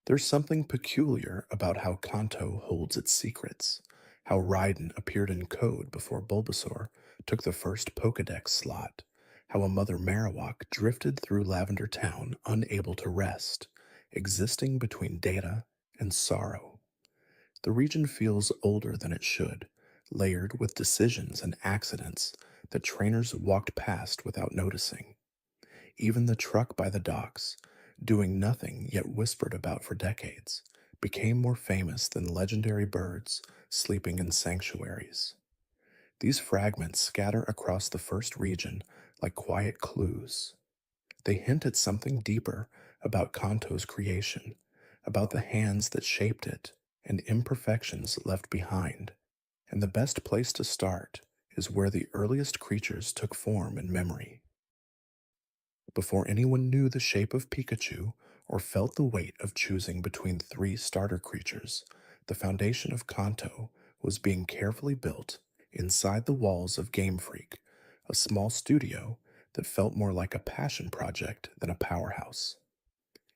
There's something peculiar about how Kanto holds its secrets, how Raiden appeared in code before Bulbasaur took the first Pokédex slot, how a Mother Marowak drifted through Lavender Town unable to rest, existing between data and sorrow. The region feels older than it should, layered with decisions and accidents that trainers walked past without noticing. Even the truck by the docks, doing nothing yet whispered about for decades, became more famous than legendary birds sleeping in sanctuaries. These fragments scatter across the first region like quiet clues. They hint at something deeper about Kanto's creation, about the hands that shaped it and imperfections left behind. And the best place to start is where the earliest creatures took form in memory. Before anyone knew the shape of Pikachu or felt the weight of choosing between three starter creatures, the foundation of Kanto was being carefully built inside the walls of Game Freak, a small studio that felt more like a passion project than a powerhouse.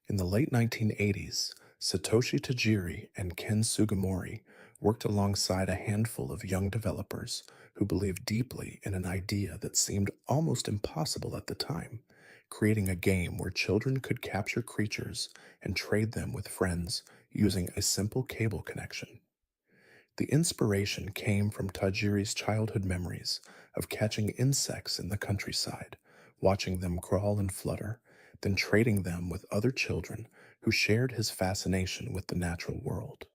In the late 1980s, Satoshi Tajiri and Ken Sugimori worked alongside a handful of young developers who believed deeply in an idea that seemed almost impossible at the time, creating a game where children could capture creatures and trade them with friends using a simple cable connection. The inspiration came from Tajiri's childhood memories of catching insects in the countryside, watching them crawl and flutter, then trading them with other children who shared his fascination with the natural world.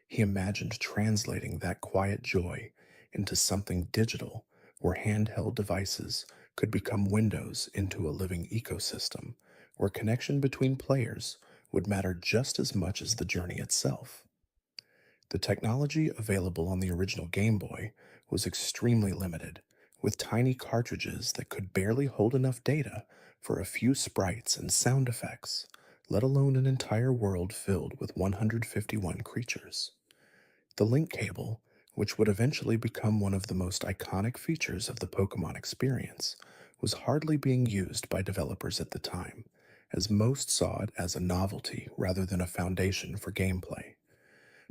He imagined translating that quiet joy into something digital where handheld devices could become windows into a living ecosystem, where connection between players would matter just as much as the journey itself. The technology available on the original Game Boy was extremely limited, with tiny cartridges that could barely hold enough data for a few sprites and sound effects, let alone an entire world filled with 151 creatures. The link cable, which would eventually become one of the most iconic features of the Pokemon experience, was hardly being used by developers at the time, as most saw it as a novelty rather than a foundation for gameplay.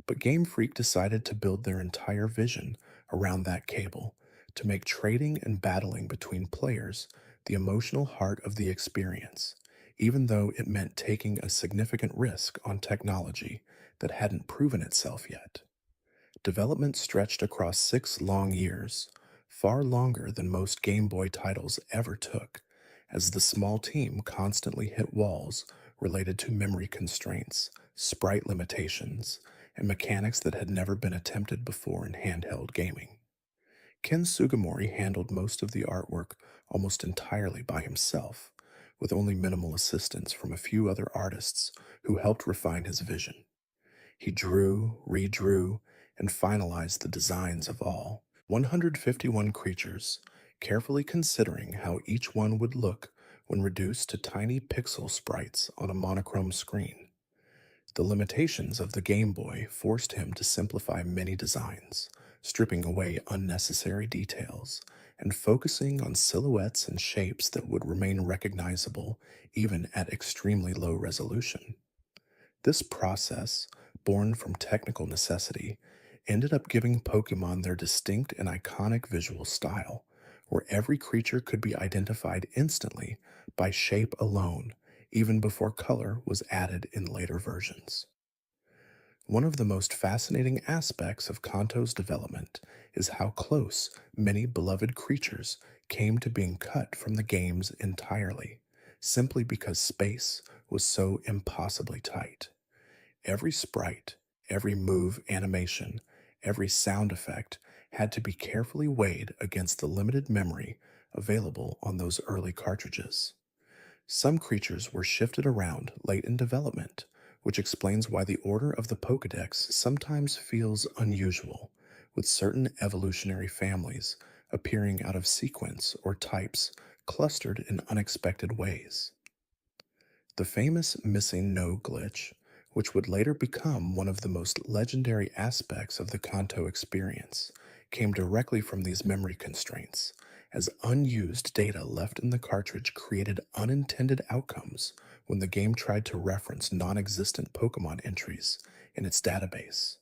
But Game Freak decided to build their entire vision around that cable, to make trading and battling between players the emotional heart of the experience, even though it meant taking a significant risk on technology that hadn't proven itself yet. Development stretched across 6 long years, far longer than most Game Boy titles ever took, as the small team constantly hit walls related to memory constraints, sprite limitations, and mechanics that had never been attempted before in handheld gaming. Ken Sugimori handled most of the artwork almost entirely by himself, with only minimal assistance from a few other artists who helped refine his vision. He drew, redrew, and finalized the designs of all 151 creatures, carefully considering how each one would look when reduced to tiny pixel sprites on a monochrome screen. The limitations of the Game Boy forced him to simplify many designs, stripping away unnecessary details and focusing on silhouettes and shapes that would remain recognizable even at extremely low resolution. This process, born from technical necessity, ended up giving Pokemon their distinct and iconic visual style, where every creature could be identified instantly by shape alone, even before color was added in later versions. One of the most fascinating aspects of Kanto's development is how close many beloved creatures came to being cut from the games entirely, simply because space was so impossibly tight. Every sprite, every move animation, every sound effect had to be carefully weighed against the limited memory available on those early cartridges. Some creatures were shifted around late in development, which explains why the order of the Pokédex sometimes feels unusual, with certain evolutionary families appearing out of sequence or types clustered in unexpected ways. The famous missing no glitch, which would later become one of the most legendary aspects of the Kanto experience, came directly from these memory constraints, as unused data left in the cartridge created unintended outcomes when the game tried to reference non existent Pokemon entries in its database.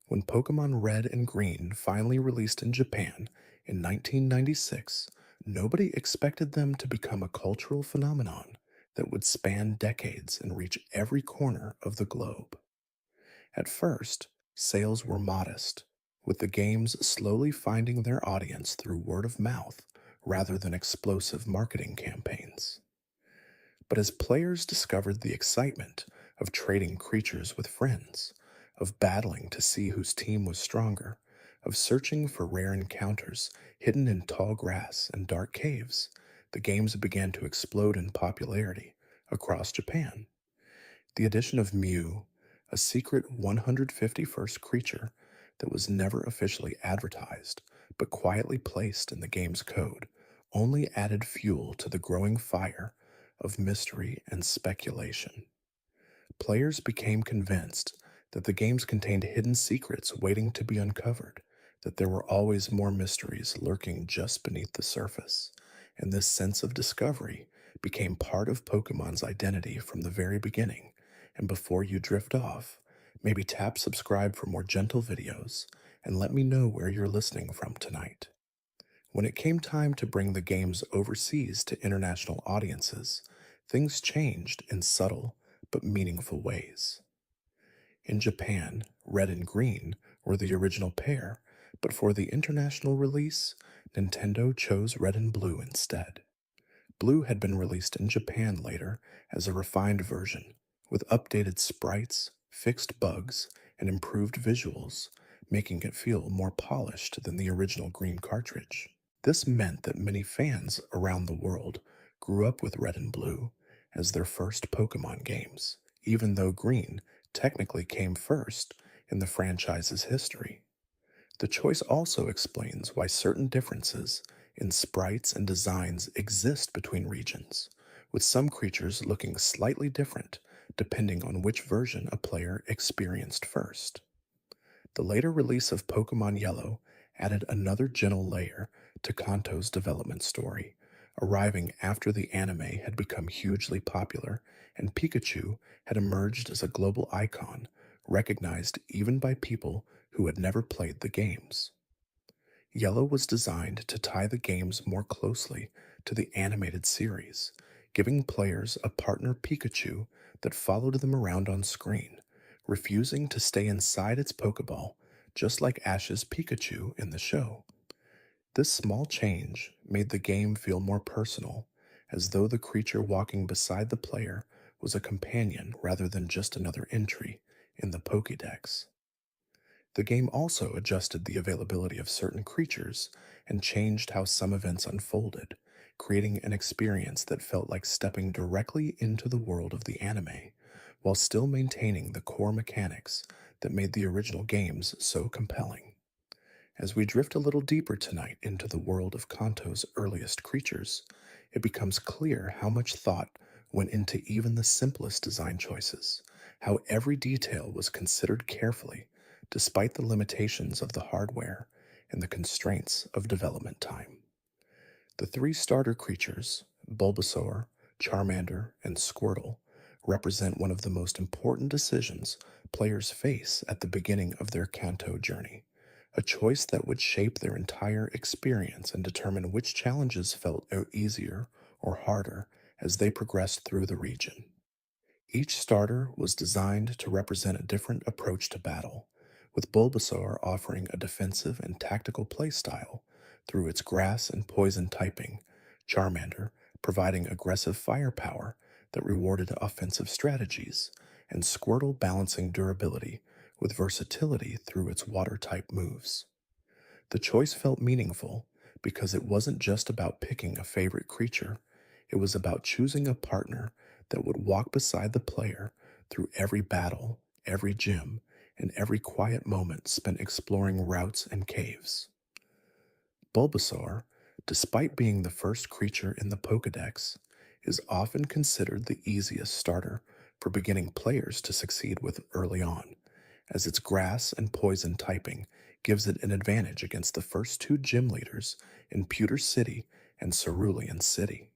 When Pokemon Red and Green finally released in Japan in 1996, nobody expected them to become a cultural phenomenon that would span decades and reach every corner of the globe. At first, sales were modest, with the games slowly finding their audience through word of mouth rather than explosive marketing campaigns. But as players discovered the excitement of trading creatures with friends, of battling to see whose team was stronger, of searching for rare encounters hidden in tall grass and dark caves, the games began to explode in popularity across Japan. The addition of Mew, a secret 151st creature that was never officially advertised but quietly placed in the game's code, only added fuel to the growing fire of mystery and speculation. Players became convinced that the games contained hidden secrets waiting to be uncovered, that there were always more mysteries lurking just beneath the surface, and this sense of discovery became part of Pokemon's identity from the very beginning. And before you drift off, maybe tap subscribe for more gentle videos and let me know where you're listening from tonight. When it came time to bring the games overseas to international audiences, things changed in subtle but meaningful ways. In Japan, Red and Green were the original pair, but for the international release, Nintendo chose Red and Blue instead. Blue had been released in Japan later as a refined version, with updated sprites, fixed bugs, and improved visuals, making it feel more polished than the original Green cartridge. This meant that many fans around the world grew up with Red and Blue as their first Pokemon games, even though Green technically came first in the franchise's history. The choice also explains why certain differences in sprites and designs exist between regions, with some creatures looking slightly different depending on which version a player experienced first. The later release of Pokemon Yellow added another gentle layer to Kanto's development story, arriving after the anime had become hugely popular and Pikachu had emerged as a global icon, recognized even by people who had never played the games. Yellow was designed to tie the games more closely to the animated series, giving players a partner Pikachu that followed them around on screen, refusing to stay inside its Pokeball, just like Ash's Pikachu in the show. This small change made the game feel more personal, as though the creature walking beside the player was a companion rather than just another entry in the Pokédex. The game also adjusted the availability of certain creatures and changed how some events unfolded, creating an experience that felt like stepping directly into the world of the anime, while still maintaining the core mechanics that made the original games so compelling. As we drift a little deeper tonight into the world of Kanto's earliest creatures, it becomes clear how much thought went into even the simplest design choices, how every detail was considered carefully, despite the limitations of the hardware and the constraints of development time. The three starter creatures, Bulbasaur, Charmander, and Squirtle, represent one of the most important decisions players face at the beginning of their Kanto journey, a choice that would shape their entire experience and determine which challenges felt easier or harder as they progressed through the region. Each starter was designed to represent a different approach to battle, with Bulbasaur offering a defensive and tactical playstyle through its grass and poison typing, Charmander providing aggressive firepower that rewarded offensive strategies, and Squirtle balancing durability with versatility through its water type moves. The choice felt meaningful because it wasn't just about picking a favorite creature, it was about choosing a partner that would walk beside the player through every battle, every gym, and every quiet moment spent exploring routes and caves. Bulbasaur, despite being the first creature in the Pokédex, is often considered the easiest starter for beginning players to succeed with early on, as its grass and poison typing gives it an advantage against the first two gym leaders in Pewter City and Cerulean City.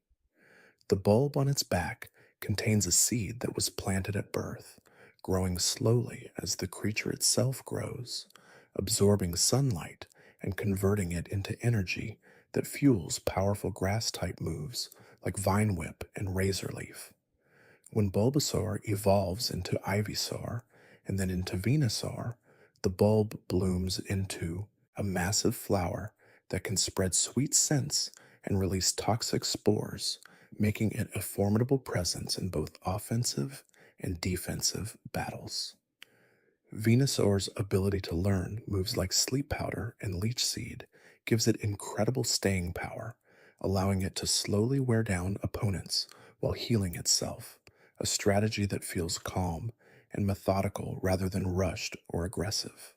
The bulb on its back contains a seed that was planted at birth, growing slowly as the creature itself grows, absorbing sunlight and converting it into energy that fuels powerful grass type moves like Vine Whip and Razor Leaf. When Bulbasaur evolves into Ivysaur and then into Venusaur, the bulb blooms into a massive flower that can spread sweet scents and release toxic spores, making it a formidable presence in both offensive and defensive battles. Venusaur's ability to learn moves like Sleep Powder and Leech Seed gives it incredible staying power, allowing it to slowly wear down opponents while healing itself, a strategy that feels calm and methodical rather than rushed or aggressive.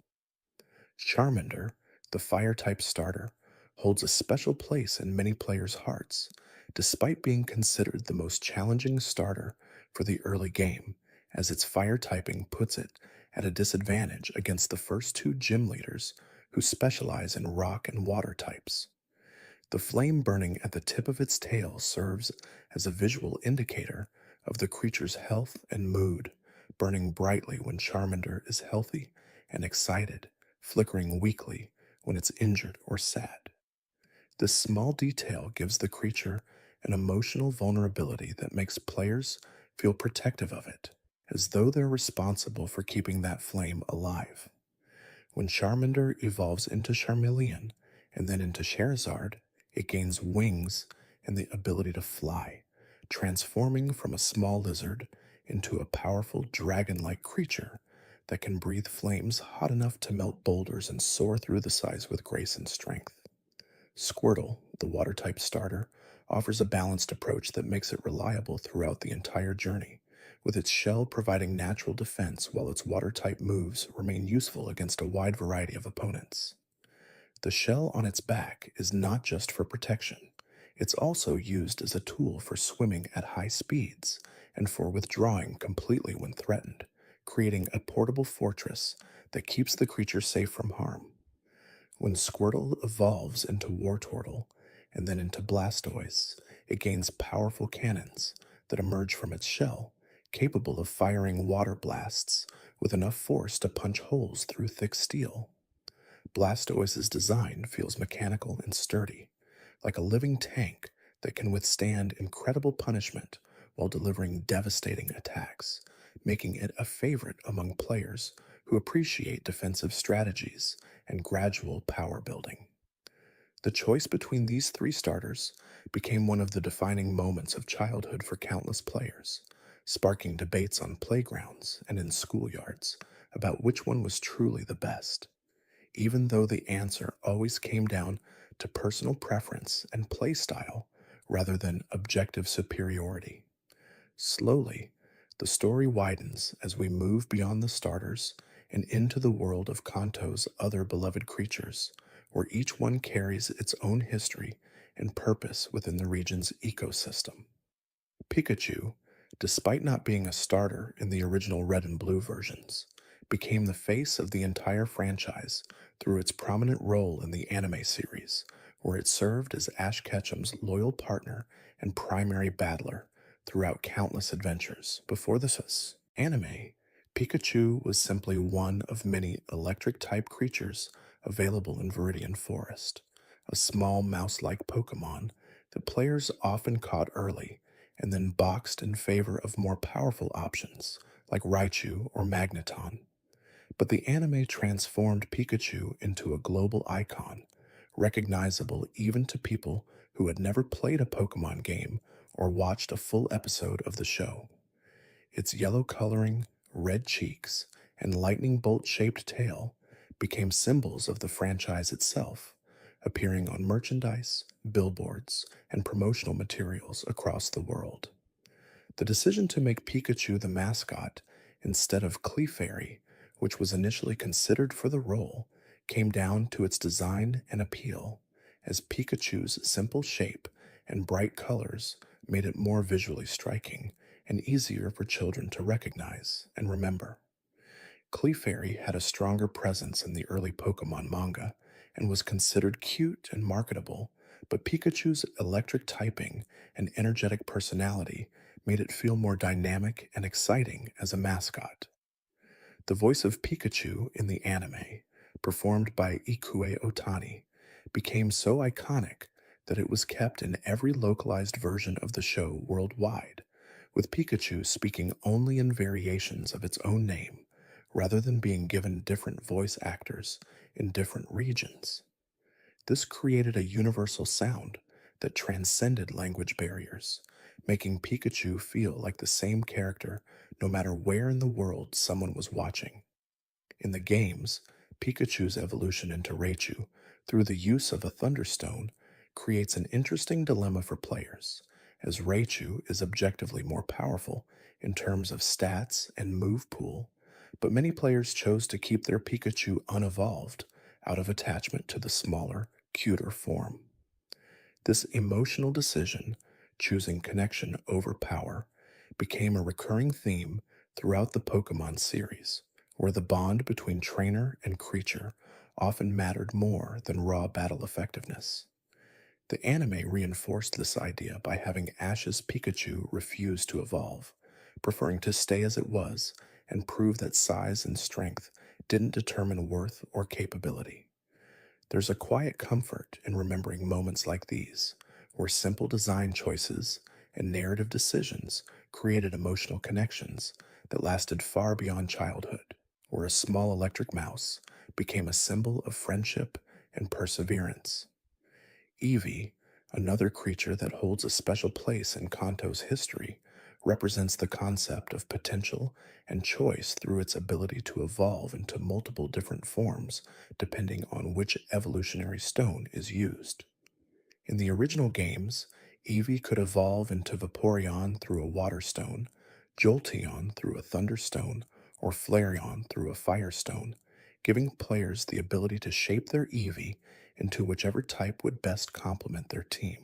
Charmander, the fire type starter, holds a special place in many players' hearts, despite being considered the most challenging starter for the early game, as its fire typing puts it at a disadvantage against the first two gym leaders who specialize in rock and water types. The flame burning at the tip of its tail serves as a visual indicator of the creature's health and mood, burning brightly when Charmander is healthy and excited, flickering weakly when it's injured or sad. This small detail gives the creature an emotional vulnerability that makes players feel protective of it, as though they're responsible for keeping that flame alive. When Charmander evolves into Charmeleon and then into Charizard, it gains wings and the ability to fly, transforming from a small lizard into a powerful dragon like creature that can breathe flames hot enough to melt boulders and soar through the sides with grace and strength. Squirtle, the water type starter, offers a balanced approach that makes it reliable throughout the entire journey, with its shell providing natural defense while its water type moves remain useful against a wide variety of opponents. The shell on its back is not just for protection, it's also used as a tool for swimming at high speeds and for withdrawing completely when threatened, creating a portable fortress that keeps the creature safe from harm. When Squirtle evolves into Wartortle and then into Blastoise, it gains powerful cannons that emerge from its shell, capable of firing water blasts with enough force to punch holes through thick steel. Blastoise's design feels mechanical and sturdy, like a living tank that can withstand incredible punishment while delivering devastating attacks, making it a favorite among players who appreciate defensive strategies and gradual power building. The choice between these three starters became one of the defining moments of childhood for countless players, sparking debates on playgrounds and in schoolyards about which one was truly the best, even though the answer always came down to personal preference and playstyle rather than objective superiority. Slowly, the story widens as we move beyond the starters and into the world of Kanto's other beloved creatures, where each one carries its own history and purpose within the region's ecosystem. Pikachu, despite not being a starter in the original Red and Blue versions, became the face of the entire franchise through its prominent role in the anime series, where it served as Ash Ketchum's loyal partner and primary battler throughout countless adventures. Before this anime, Pikachu was simply one of many electric-type creatures available in Viridian Forest, a small mouse-like Pokémon that players often caught early and then boxed in favor of more powerful options like Raichu or Magneton. But the anime transformed Pikachu into a global icon, recognizable even to people who had never played a Pokemon game or watched a full episode of the show. Its yellow coloring, red cheeks, and lightning bolt shaped tail became symbols of the franchise itself, appearing on merchandise, billboards, and promotional materials across the world. The decision to make Pikachu the mascot instead of Clefairy, which was initially considered for the role, came down to its design and appeal, as Pikachu's simple shape and bright colors made it more visually striking and easier for children to recognize and remember. Clefairy had a stronger presence in the early Pokemon manga and was considered cute and marketable, but Pikachu's electric typing and energetic personality made it feel more dynamic and exciting as a mascot. The voice of Pikachu in the anime, performed by Ikue Otani, became so iconic that it was kept in every localized version of the show worldwide, with Pikachu speaking only in variations of its own name, rather than being given different voice actors in different regions. This created a universal sound that transcended language barriers, making Pikachu feel like the same character no matter where in the world someone was watching. In the games, Pikachu's evolution into Raichu through the use of a Thunderstone creates an interesting dilemma for players, as Raichu is objectively more powerful in terms of stats and move pool, but many players chose to keep their Pikachu unevolved out of attachment to the smaller, cuter form. This emotional decision, choosing connection over power, became a recurring theme throughout the Pokemon series, where the bond between trainer and creature often mattered more than raw battle effectiveness. The anime reinforced this idea by having Ash's Pikachu refuse to evolve, preferring to stay as it was and prove that size and strength didn't determine worth or capability. There's a quiet comfort in remembering moments like these, where simple design choices and narrative decisions created emotional connections that lasted far beyond childhood, where a small electric mouse became a symbol of friendship and perseverance. Eevee, another creature that holds a special place in Kanto's history, represents the concept of potential and choice through its ability to evolve into multiple different forms depending on which evolutionary stone is used. In the original games, Eevee could evolve into Vaporeon through a Water Stone, Jolteon through a Thunder Stone, or Flareon through a Fire Stone, giving players the ability to shape their Eevee into whichever type would best complement their team.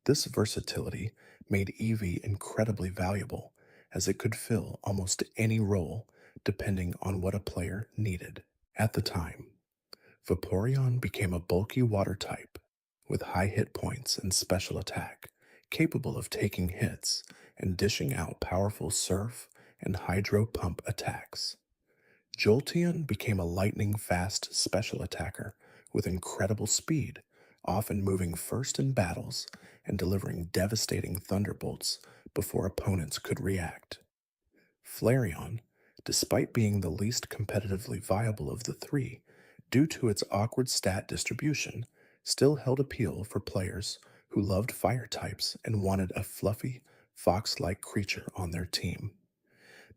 This versatility made Eevee incredibly valuable, as it could fill almost any role depending on what a player needed. At the time, Vaporeon became a bulky water type with high hit points and special attack, capable of taking hits and dishing out powerful surf and hydro pump attacks. Jolteon became a lightning fast special attacker with incredible speed, often moving first in battles and delivering devastating thunderbolts before opponents could react. Flareon, despite being the least competitively viable of the three, due to its awkward stat distribution, still held appeal for players who loved fire types and wanted a fluffy, fox like creature on their team.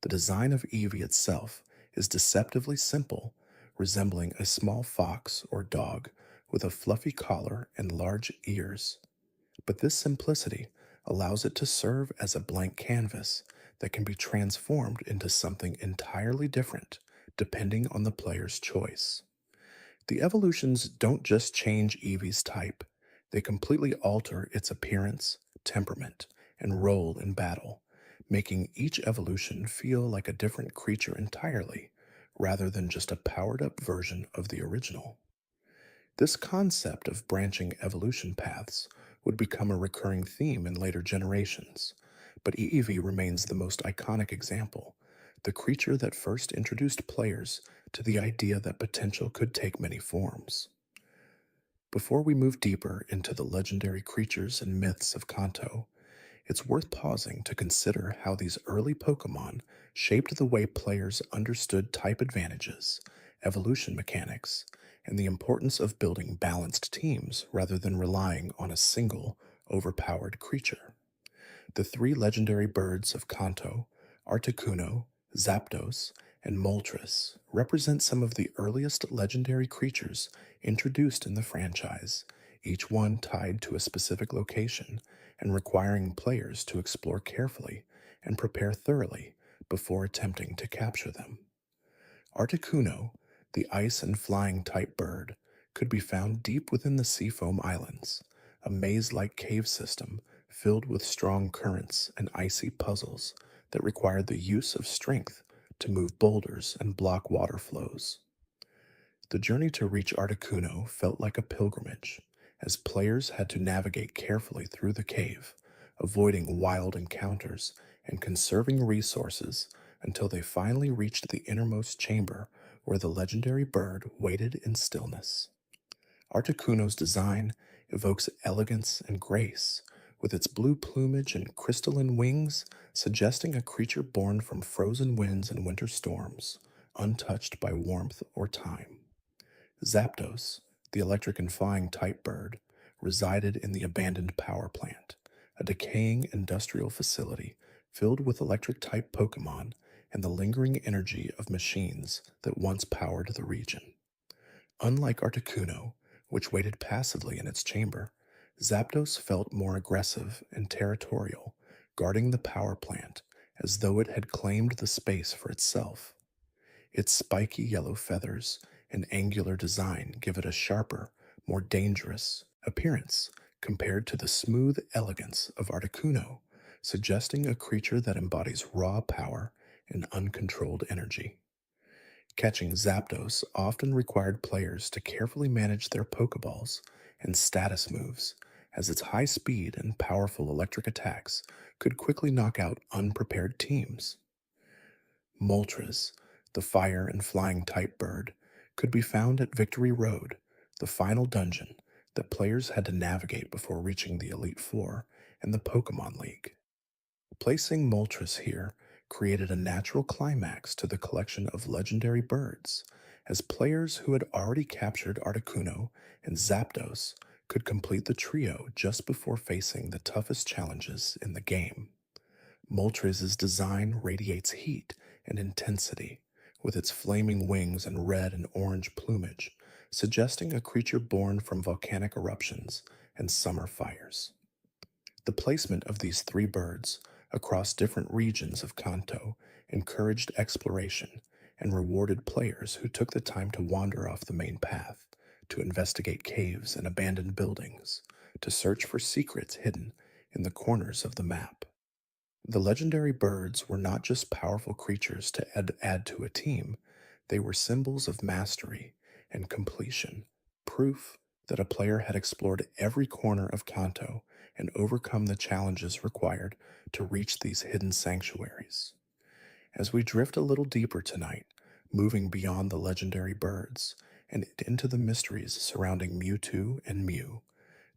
The design of Eevee itself is deceptively simple, resembling a small fox or dog with a fluffy collar and large ears. But this simplicity allows it to serve as a blank canvas that can be transformed into something entirely different depending on the player's choice. The evolutions don't just change Eevee's type, they completely alter its appearance, temperament, and role in battle, making each evolution feel like a different creature entirely, rather than just a powered up version of the original. This concept of branching evolution paths would become a recurring theme in later generations, but Eevee remains the most iconic example, the creature that first introduced players to the idea that potential could take many forms. Before we move deeper into the legendary creatures and myths of Kanto, it's worth pausing to consider how these early Pokemon shaped the way players understood type advantages, evolution mechanics, and the importance of building balanced teams rather than relying on a single, overpowered creature. The three legendary birds of Kanto, Articuno, Zapdos, and Moltres, represent some of the earliest legendary creatures introduced in the franchise, each one tied to a specific location and requiring players to explore carefully and prepare thoroughly before attempting to capture them. Articuno, the ice and flying type bird, could be found deep within the Seafoam Islands, a maze-like cave system filled with strong currents and icy puzzles that required the use of strength to move boulders and block water flows. The journey to reach Articuno felt like a pilgrimage, as players had to navigate carefully through the cave, avoiding wild encounters and conserving resources until they finally reached the innermost chamber where the legendary bird waited in stillness. Articuno's design evokes elegance and grace, with its blue plumage and crystalline wings suggesting a creature born from frozen winds and winter storms, untouched by warmth or time. Zapdos, the electric and flying type bird, resided in the abandoned power plant, a decaying industrial facility filled with electric type Pokémon and the lingering energy of machines that once powered the region. Unlike Articuno, which waited passively in its chamber, Zapdos felt more aggressive and territorial, guarding the power plant as though it had claimed the space for itself. Its spiky yellow feathers and angular design give it a sharper, more dangerous appearance compared to the smooth elegance of Articuno, suggesting a creature that embodies raw power and uncontrolled energy. Catching Zapdos often required players to carefully manage their Pokeballs and status moves, as its high speed and powerful electric attacks could quickly knock out unprepared teams. Moltres, the fire and flying type bird, could be found at Victory Road, the final dungeon that players had to navigate before reaching the Elite Four and the Pokemon League. Placing Moltres here created a natural climax to the collection of legendary birds, as players who had already captured Articuno and Zapdos could complete the trio just before facing the toughest challenges in the game. Moltres' design radiates heat and intensity, with its flaming wings and red and orange plumage, suggesting a creature born from volcanic eruptions and summer fires. The placement of these three birds across different regions of Kanto encouraged exploration and rewarded players who took the time to wander off the main path, to investigate caves and abandoned buildings, to search for secrets hidden in the corners of the map. The legendary birds were not just powerful creatures to add to a team, they were symbols of mastery and completion, proof that a player had explored every corner of Kanto and overcome the challenges required to reach these hidden sanctuaries. As we drift a little deeper tonight, moving beyond the legendary birds and into the mysteries surrounding Mewtwo and Mew,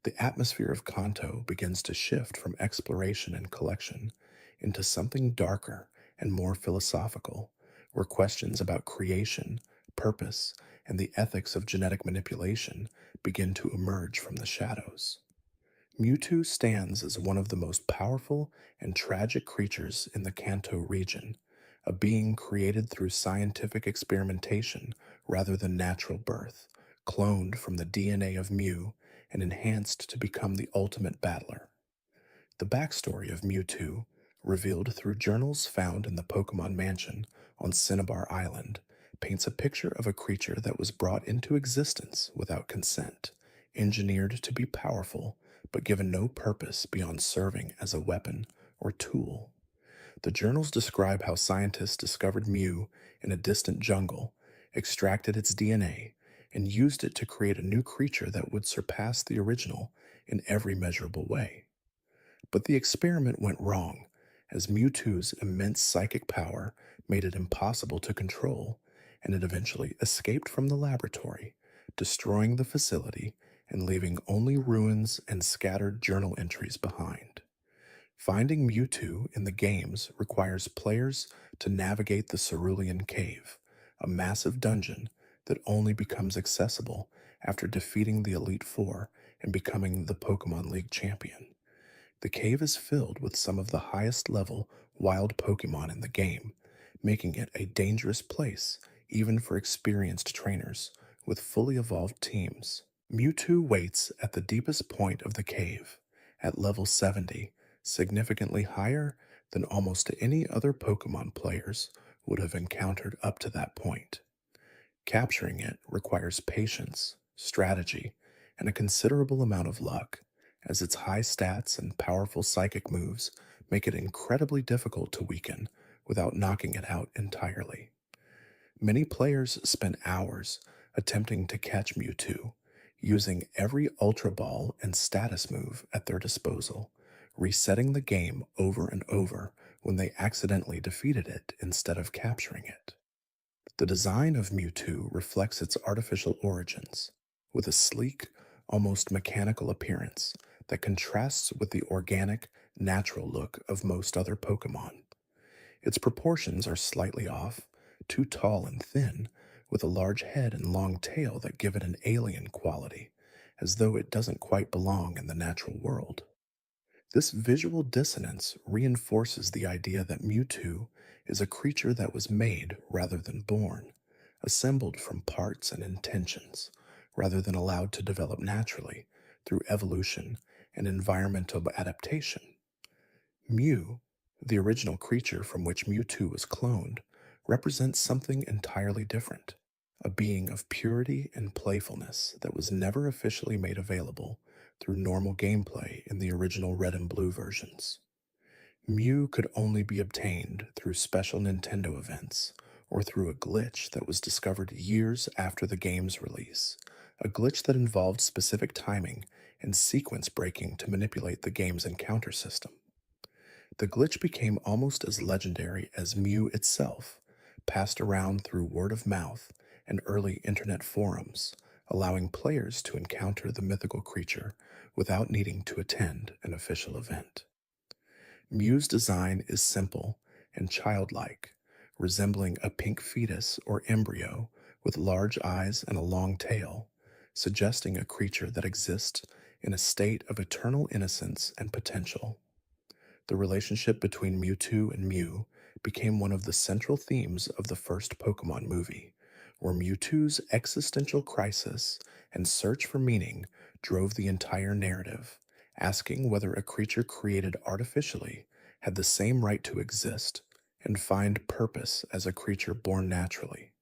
the atmosphere of Kanto begins to shift from exploration and collection into something darker and more philosophical, where questions about creation, purpose, and the ethics of genetic manipulation begin to emerge from the shadows. Mewtwo stands as one of the most powerful and tragic creatures in the Kanto region, a being created through scientific experimentation rather than natural birth, cloned from the DNA of Mew and enhanced to become the ultimate battler. The backstory of Mewtwo, revealed through journals found in the Pokemon Mansion on Cinnabar Island, paints a picture of a creature that was brought into existence without consent, engineered to be powerful, but given no purpose beyond serving as a weapon or tool. The journals describe how scientists discovered Mew in a distant jungle, extracted its DNA, and used it to create a new creature that would surpass the original in every measurable way. But the experiment went wrong, as Mewtwo's immense psychic power made it impossible to control, and it eventually escaped from the laboratory, destroying the facility and leaving only ruins and scattered journal entries behind. Finding Mewtwo in the games requires players to navigate the Cerulean Cave, a massive dungeon that only becomes accessible after defeating the Elite Four and becoming the Pokemon League champion. The cave is filled with some of the highest level wild Pokemon in the game, making it a dangerous place even for experienced trainers with fully evolved teams. Mewtwo waits at the deepest point of the cave, at level 70, significantly higher than almost any other Pokemon players would have encountered up to that point. Capturing it requires patience, strategy, and a considerable amount of luck, as its high stats and powerful psychic moves make it incredibly difficult to weaken without knocking it out entirely. Many players spent hours attempting to catch Mewtwo, using every Ultra Ball and status move at their disposal, resetting the game over and over when they accidentally defeated it instead of capturing it. The design of Mewtwo reflects its artificial origins, with a sleek, almost mechanical appearance that contrasts with the organic, natural look of most other Pokémon. Its proportions are slightly off, too tall and thin, with a large head and long tail that give it an alien quality, as though it doesn't quite belong in the natural world. This visual dissonance reinforces the idea that Mewtwo is a creature that was made rather than born, assembled from parts and intentions, rather than allowed to develop naturally through evolution and environmental adaptation. Mew, the original creature from which Mewtwo was cloned, represents something entirely different, a being of purity and playfulness that was never officially made available through normal gameplay in the original Red and Blue versions. Mew could only be obtained through special Nintendo events or through a glitch that was discovered years after the game's release, a glitch that involved specific timing and sequence breaking to manipulate the game's encounter system. The glitch became almost as legendary as Mew itself, passed around through word of mouth and early internet forums, allowing players to encounter the mythical creature without needing to attend an official event. Mew's design is simple and childlike, resembling a pink fetus or embryo with large eyes and a long tail, suggesting a creature that exists in a state of eternal innocence and potential. The relationship between Mewtwo and Mew became one of the central themes of the first Pokemon movie, where Mewtwo's existential crisis and search for meaning drove the entire narrative, asking whether a creature created artificially had the same right to exist and find purpose as a creature born naturally.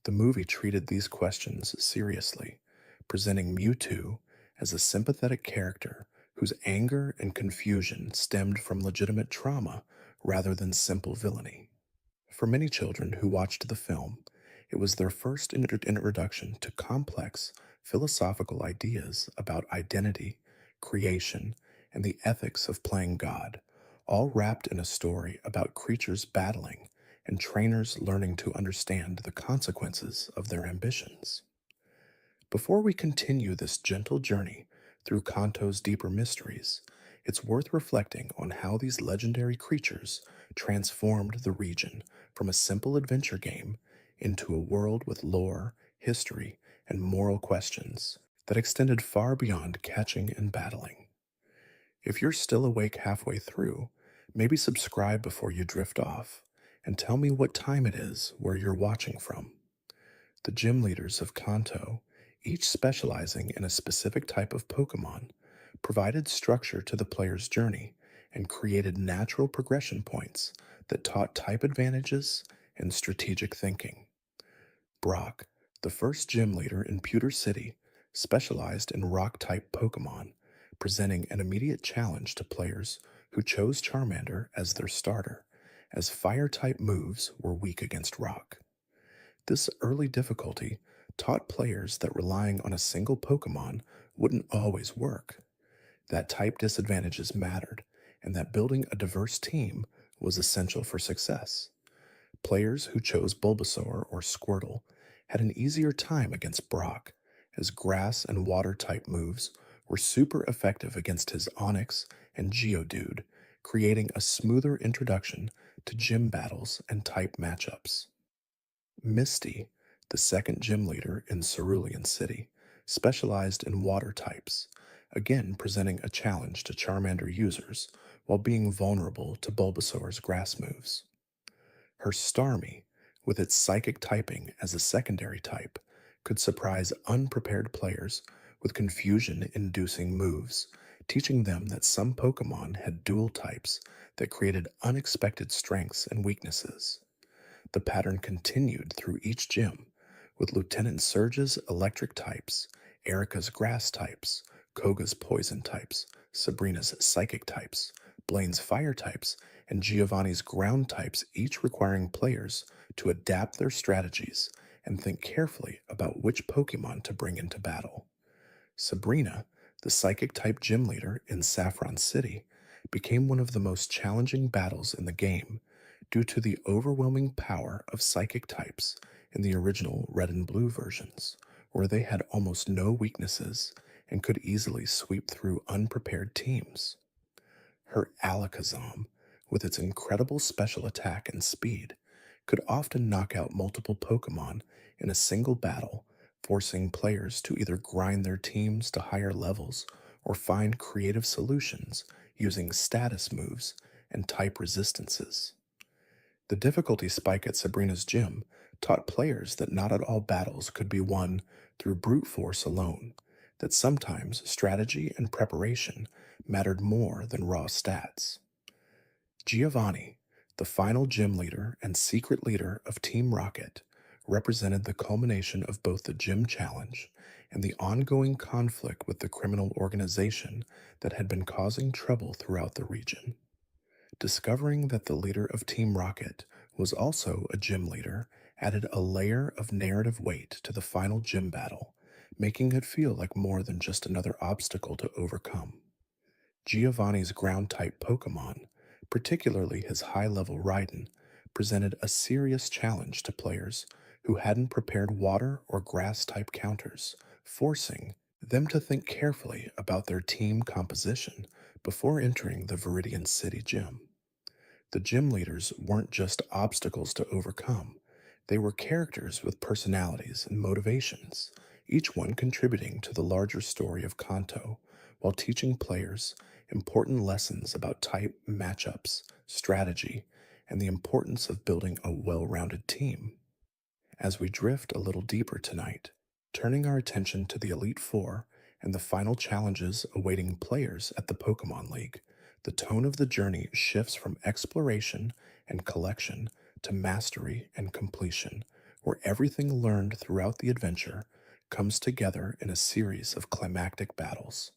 The movie treated these questions seriously, presenting Mewtwo as a sympathetic character whose anger and confusion stemmed from legitimate trauma rather than simple villainy. For many children who watched the film, it was their first introduction to complex philosophical ideas about identity, creation, and the ethics of playing God, all wrapped in a story about creatures battling and trainers learning to understand the consequences of their ambitions. Before we continue this gentle journey through Kanto's deeper mysteries, it's worth reflecting on how these legendary creatures transformed the region from a simple adventure game into a world with lore, history, and moral questions that extended far beyond catching and battling. If you're still awake halfway through, maybe subscribe before you drift off, and tell me what time it is where you're watching from. The gym leaders of Kanto, each specializing in a specific type of Pokemon, provided structure to the player's journey and created natural progression points that taught type advantages and strategic thinking. Brock, the first gym leader in Pewter City, specialized in rock-type Pokemon, presenting an immediate challenge to players who chose Charmander as their starter, as fire-type moves were weak against rock. This early difficulty taught players that relying on a single Pokemon wouldn't always work, that type disadvantages mattered, and that building a diverse team was essential for success. Players who chose Bulbasaur or Squirtle had an easier time against Brock, as grass and water type moves were super effective against his Onix and Geodude, creating a smoother introduction to gym battles and type matchups. Misty, the second gym leader in Cerulean City, specialized in water types, again presenting a challenge to Charmander users while being vulnerable to Bulbasaur's grass moves. Her Starmie, with its psychic typing as a secondary type, could surprise unprepared players with confusion-inducing moves, teaching them that some Pokemon had dual types that created unexpected strengths and weaknesses. The pattern continued through each gym, with Lieutenant Surge's electric types, Erica's grass types, Koga's poison types, Sabrina's psychic types, Blaine's fire types, and Giovanni's ground types, each requiring players to adapt their strategies and think carefully about which Pokemon to bring into battle. Sabrina, the psychic type gym leader in Saffron City, became one of the most challenging battles in the game due to the overwhelming power of psychic types in the original Red and Blue versions, where they had almost no weaknesses and could easily sweep through unprepared teams. Her Alakazam, with its incredible special attack and speed, could often knock out multiple Pokemon in a single battle, forcing players to either grind their teams to higher levels or find creative solutions using status moves and type resistances. The difficulty spike at Sabrina's gym taught players that not all battles could be won through brute force alone, that sometimes strategy and preparation mattered more than raw stats. Giovanni, the final gym leader and secret leader of Team Rocket, represented the culmination of both the gym challenge and the ongoing conflict with the criminal organization that had been causing trouble throughout the region. Discovering that the leader of Team Rocket was also a gym leader added a layer of narrative weight to the final gym battle, making it feel like more than just another obstacle to overcome. Giovanni's ground type Pokemon, particularly his high level Raiden, presented a serious challenge to players who hadn't prepared water or grass type counters, forcing them to think carefully about their team composition before entering the Viridian City gym. The gym leaders weren't just obstacles to overcome, they were characters with personalities and motivations, each one contributing to the larger story of Kanto while teaching players important lessons about type matchups, strategy, and the importance of building a well rounded team. As we drift a little deeper tonight, turning our attention to the Elite Four and the final challenges awaiting players at the Pokemon League, the tone of the journey shifts from exploration and collection to mastery and completion, where everything learned throughout the adventure comes together in a series of climactic battles.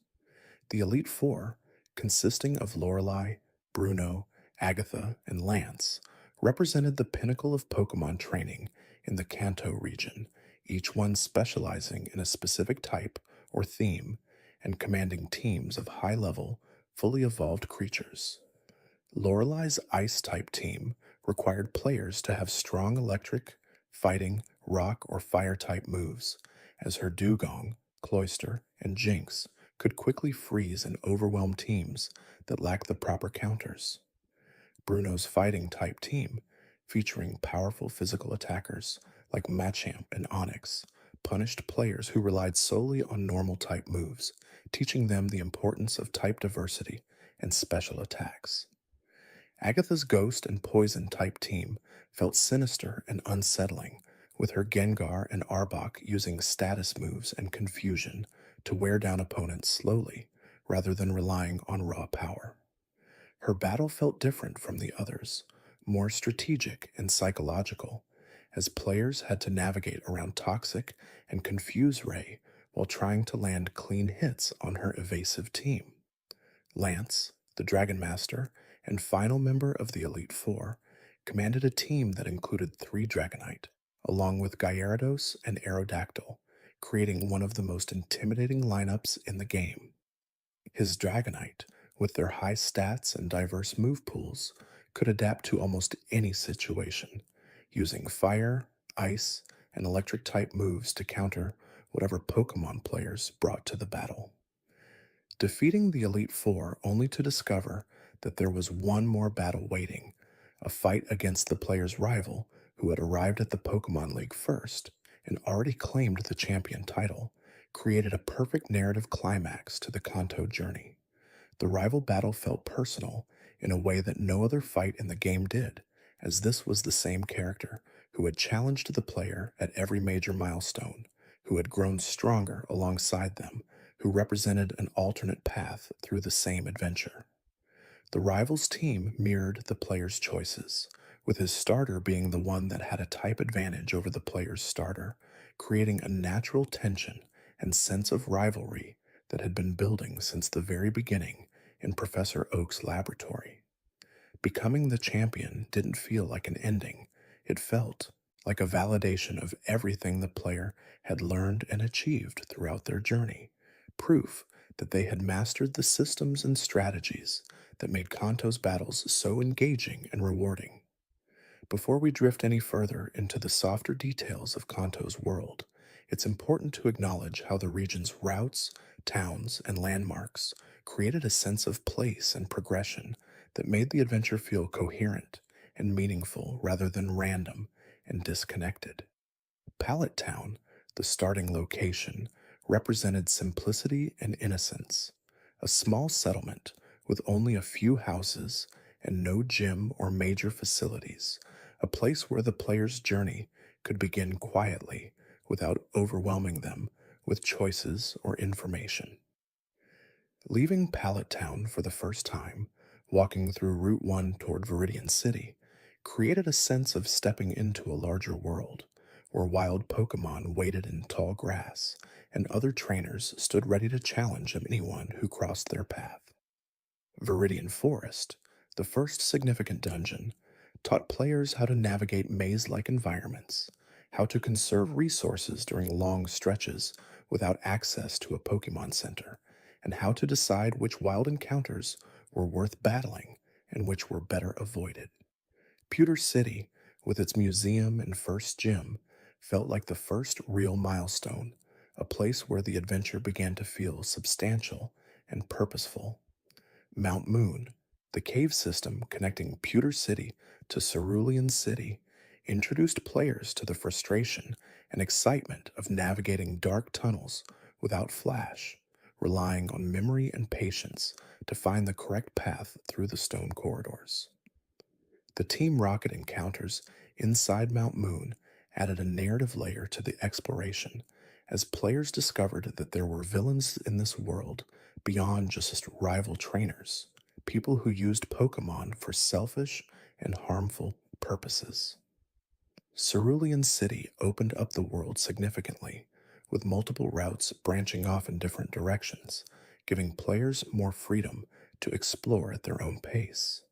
The Elite Four, consisting of Lorelei, Bruno, Agatha, and Lance, represented the pinnacle of Pokemon training in the Kanto region, each one specializing in a specific type or theme and commanding teams of high level, fully evolved creatures. Lorelei's Ice type team required players to have strong electric, fighting, rock, or fire type moves, as her Dugong, Cloyster, and Jinx could quickly freeze and overwhelm teams that lacked the proper counters. Bruno's fighting type team, featuring powerful physical attackers like Machamp and Onyx, punished players who relied solely on normal type moves, teaching them the importance of type diversity and special attacks. Agatha's Ghost and Poison type team felt sinister and unsettling, with her Gengar and Arbok using status moves and confusion to wear down opponents slowly rather than relying on raw power. Her battle felt different from the others, more strategic and psychological, as players had to navigate around toxic and confuse Ray while trying to land clean hits on her evasive team. Lance, the Dragon Master, and final member of the Elite Four, commanded a team that included three Dragonite, along with Gyarados and Aerodactyl, creating one of the most intimidating lineups in the game. His Dragonite, with their high stats and diverse move pools, could adapt to almost any situation, using fire, ice, and electric type moves to counter whatever Pokemon players brought to the battle. Defeating the Elite Four only to discover that there was one more battle waiting, a fight against the player's rival who had arrived at the Pokemon League first and already claimed the champion title, created a perfect narrative climax to the Kanto journey. The rival battle felt personal in a way that no other fight in the game did, as this was the same character who had challenged the player at every major milestone, who had grown stronger alongside them, who represented an alternate path through the same adventure. The rival's team mirrored the player's choices, with his starter being the one that had a type advantage over the player's starter, creating a natural tension and sense of rivalry that had been building since the very beginning in Professor Oak's laboratory. Becoming the champion didn't feel like an ending, it felt like a validation of everything the player had learned and achieved throughout their journey. Proof that they had mastered the systems and strategies that made Kanto's battles so engaging and rewarding. Before we drift any further into the softer details of Kanto's world, it's important to acknowledge how the region's routes, towns, and landmarks created a sense of place and progression that made the adventure feel coherent and meaningful rather than random and disconnected. Pallet Town, the starting location, represented simplicity and innocence. A small settlement with only a few houses and no gym or major facilities, a place where the player's journey could begin quietly without overwhelming them with choices or information. Leaving Pallet Town for the first time, walking through Route 1 toward Viridian City, created a sense of stepping into a larger world, where wild Pokemon waited in tall grass, and other trainers stood ready to challenge anyone who crossed their path. Viridian Forest, the first significant dungeon, taught players how to navigate maze like environments, how to conserve resources during long stretches without access to a Pokemon Center, and how to decide which wild encounters were worth battling and which were better avoided. Pewter City, with its museum and first gym, felt like the first real milestone, a place where the adventure began to feel substantial and purposeful. Mount Moon, the cave system connecting Pewter City to Cerulean City, introduced players to the frustration and excitement of navigating dark tunnels without flash, relying on memory and patience to find the correct path through the stone corridors. The Team Rocket encounters inside Mount Moon added a narrative layer to the exploration, as players discovered that there were villains in this world beyond just rival trainers, people who used Pokemon for selfish and harmful purposes. Cerulean City opened up the world significantly, with multiple routes branching off in different directions, giving players more freedom to explore at their own pace.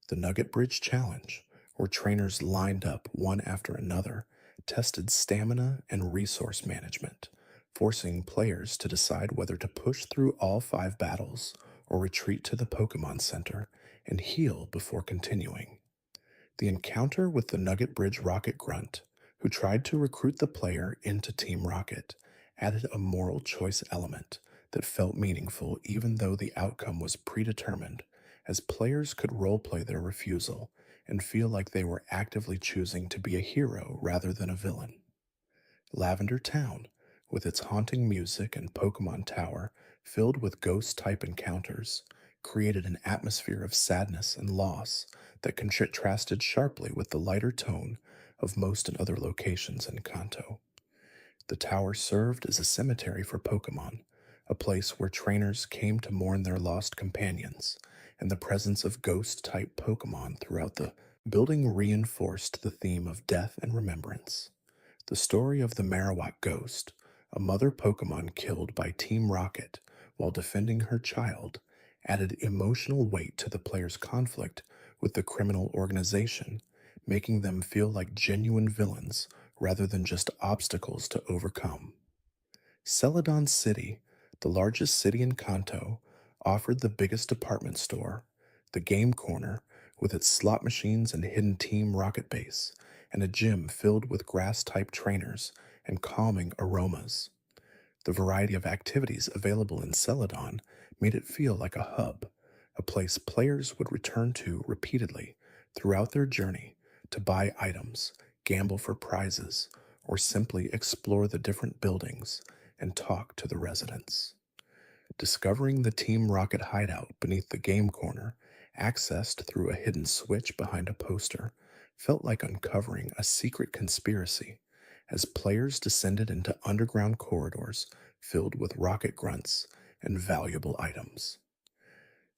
The Nugget Bridge Challenge, where trainers lined up one after another, tested stamina and resource management, forcing players to decide whether to push through all 5 battles or retreat to the Pokemon Center and heal before continuing. The encounter with the Nugget Bridge Rocket Grunt, who tried to recruit the player into Team Rocket, added a moral choice element that felt meaningful even though the outcome was predetermined, as players could roleplay their refusal and feel like they were actively choosing to be a hero rather than a villain. Lavender Town, with its haunting music and Pokemon Tower filled with ghost type encounters, created an atmosphere of sadness and loss that contrasted sharply with the lighter tone of most other locations in Kanto. The tower served as a cemetery for Pokemon, a place where trainers came to mourn their lost companions, and the presence of ghost type Pokemon throughout the building reinforced the theme of death and remembrance. The story of the Marowak Ghost, a mother Pokemon killed by Team Rocket while defending her child, added emotional weight to the player's conflict with the criminal organization, making them feel like genuine villains rather than just obstacles to overcome. Celadon City, the largest city in Kanto, offered the biggest department store, the Game Corner, with its slot machines and hidden Team Rocket base, and a gym filled with grass type trainers and calming aromas. The variety of activities available in Celadon made it feel like a hub, a place players would return to repeatedly throughout their journey to buy items, gamble for prizes, or simply explore the different buildings and talk to the residents. Discovering the Team Rocket hideout beneath the game corner, accessed through a hidden switch behind a poster, felt like uncovering a secret conspiracy as players descended into underground corridors filled with rocket grunts and valuable items.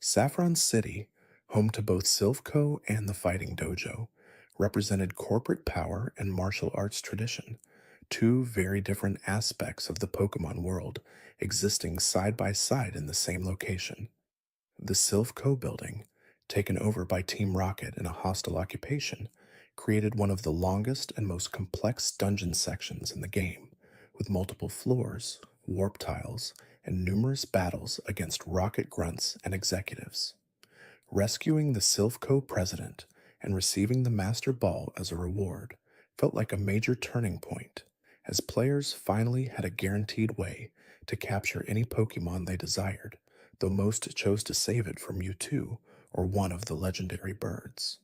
Saffron City, home to both Silphco and the Fighting Dojo, represented corporate power and martial arts tradition, two very different aspects of the Pokemon world existing side by side in the same location. The Silphco building, taken over by Team Rocket in a hostile occupation, created one of the longest and most complex dungeon sections in the game, with multiple floors, warp tiles, and numerous battles against rocket grunts and executives. Rescuing the Silphco president and receiving the Master Ball as a reward felt like a major turning point, as players finally had a guaranteed way to capture any Pokemon they desired, though most chose to save it for Mewtwo or one of the legendary birds.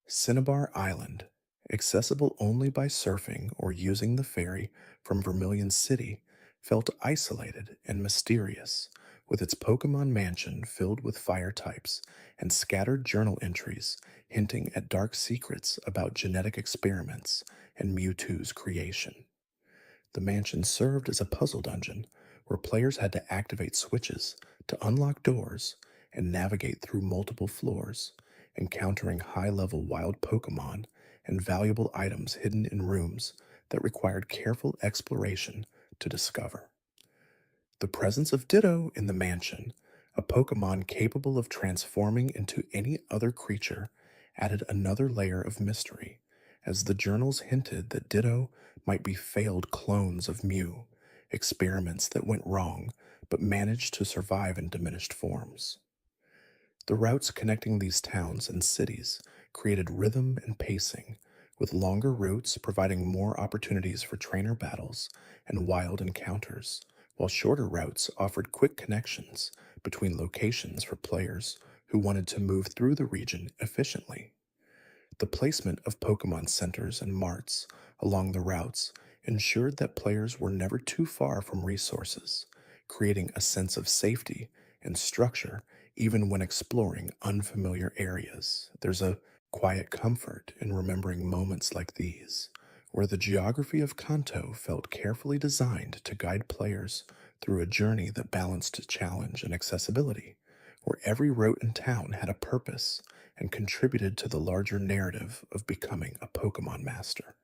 Cinnabar Island, accessible only by surfing or using the ferry from Vermilion City, felt isolated and mysterious, with its Pokemon mansion filled with fire types and scattered journal entries hinting at dark secrets about genetic experiments and Mewtwo's creation. The mansion served as a puzzle dungeon where players had to activate switches to unlock doors and navigate through multiple floors, encountering high level wild Pokemon and valuable items hidden in rooms that required careful exploration to discover. The presence of Ditto in the mansion, a Pokemon capable of transforming into any other creature, added another layer of mystery, as the journals hinted that Ditto might be failed clones of Mew, experiments that went wrong but managed to survive in diminished forms. The routes connecting these towns and cities created rhythm and pacing, with longer routes providing more opportunities for trainer battles and wild encounters, while shorter routes offered quick connections between locations for players who wanted to move through the region efficiently. The placement of Pokemon centers and marts along the routes ensured that players were never too far from resources, creating a sense of safety and structure even when exploring unfamiliar areas. There's a quiet comfort in remembering moments like these, where the geography of Kanto felt carefully designed to guide players through a journey that balanced challenge and accessibility, where every route and town had a purpose and contributed to the larger narrative of becoming a Pokemon master.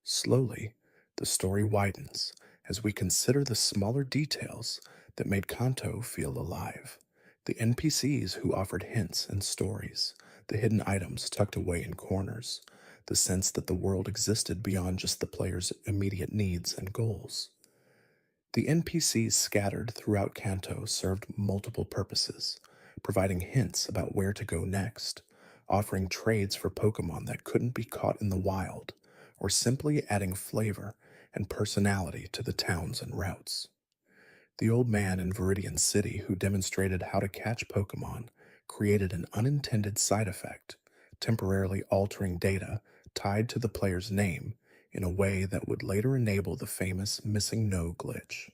Slowly, the story widens as we consider the smaller details that made Kanto feel alive. The NPCs who offered hints and stories, the hidden items tucked away in corners, the sense that the world existed beyond just the player's immediate needs and goals. The NPCs scattered throughout Kanto served multiple purposes, providing hints about where to go next, offering trades for Pokemon that couldn't be caught in the wild, or simply adding flavor and personality to the towns and routes. The old man in Viridian City who demonstrated how to catch Pokemon created an unintended side effect, temporarily altering data tied to the player's name in a way that would later enable the famous missing no glitch.